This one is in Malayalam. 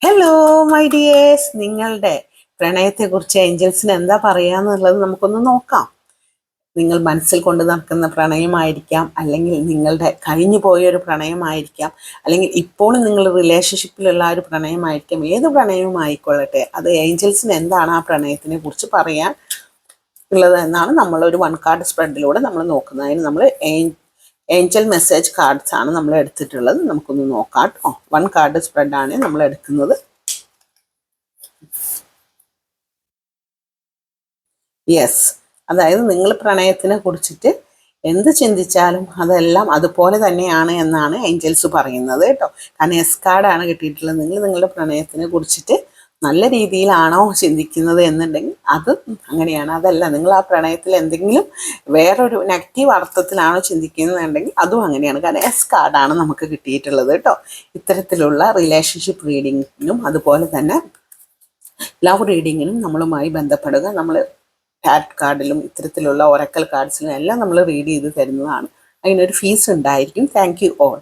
ഹലോ മൈ ഡിയേഴ്സ്, നിങ്ങളുടെ പ്രണയത്തെക്കുറിച്ച് ഏഞ്ചൽസിന് എന്താ പറയാന്നുള്ളത് നമുക്കൊന്ന് നോക്കാം. നിങ്ങൾ മനസ്സിൽ കൊണ്ട് നടക്കുന്ന പ്രണയമായിരിക്കാം, അല്ലെങ്കിൽ നിങ്ങളുടെ കഴിഞ്ഞു പോയൊരു പ്രണയമായിരിക്കാം, അല്ലെങ്കിൽ ഇപ്പോൾ നിങ്ങൾ റിലേഷൻഷിപ്പിലുള്ള ഒരു പ്രണയമായിരിക്കാം. ഏത് പ്രണയവും ആയിക്കൊള്ളട്ടെ, അത് ഏഞ്ചൽസിന് എന്താണ് ആ പ്രണയത്തിനെ കുറിച്ച് പറയാൻ ഉള്ളത് എന്നാണ് നമ്മളൊരു വൺ കാർഡ് സ്പ്രെഡിലൂടെ നമ്മൾ നോക്കുന്നത്. അതിന് നമ്മൾ ഏഞ്ചൽ മെസ്സേജ് കാർഡ്സ് ആണ് നമ്മൾ എടുത്തിട്ടുള്ളത്. നമുക്കൊന്ന് നോക്കാം കേട്ടോ. വൺ കാർഡ് സ്പ്രെഡാണ് നമ്മൾ എടുക്കുന്നത്. യെസ്, അതായത് നിങ്ങൾ പ്രണയത്തിനെ കുറിച്ചിട്ട് എന്ത് ചിന്തിച്ചാലും അതെല്ലാം അതുപോലെ തന്നെയാണ് എന്നാണ് ഏഞ്ചൽസ് പറയുന്നത് കേട്ടോ. കാരണം എസ് കാർഡാണ് കിട്ടിയിട്ടുള്ളത്. നിങ്ങൾ നിങ്ങളുടെ പ്രണയത്തിനെ കുറിച്ചിട്ട് നല്ല രീതിയിലാണോ ചിന്തിക്കുന്നത് എന്നുണ്ടെങ്കിൽ അത് അങ്ങനെയാണ്. അതല്ല, നിങ്ങൾ ആ പ്രണയത്തിൽ എന്തെങ്കിലും വേറൊരു നെഗറ്റീവ് അർത്ഥത്തിലാണോ ചിന്തിക്കുന്നതെന്നുണ്ടെങ്കിൽ അതും അങ്ങനെയാണ്. കാരണം എസ് കാർഡാണ് നമുക്ക് കിട്ടിയിട്ടുള്ളത് കേട്ടോ. ഇത്തരത്തിലുള്ള റിലേഷൻഷിപ്പ് റീഡിങ്ങിനും അതുപോലെ തന്നെ ലവ് റീഡിങ്ങിനും നമ്മളുമായി ബന്ധപ്പെടുക. നമ്മൾ ടാറ്റ് കാർഡിലും ഇത്തരത്തിലുള്ള ഒറക്കൽ കാർഡ്സിലും എല്ലാം നമ്മൾ റീഡ് ചെയ്ത് തരുന്നതാണ്. അതിനൊരു ഫീസ് ഉണ്ടായിരിക്കും. Thank you all.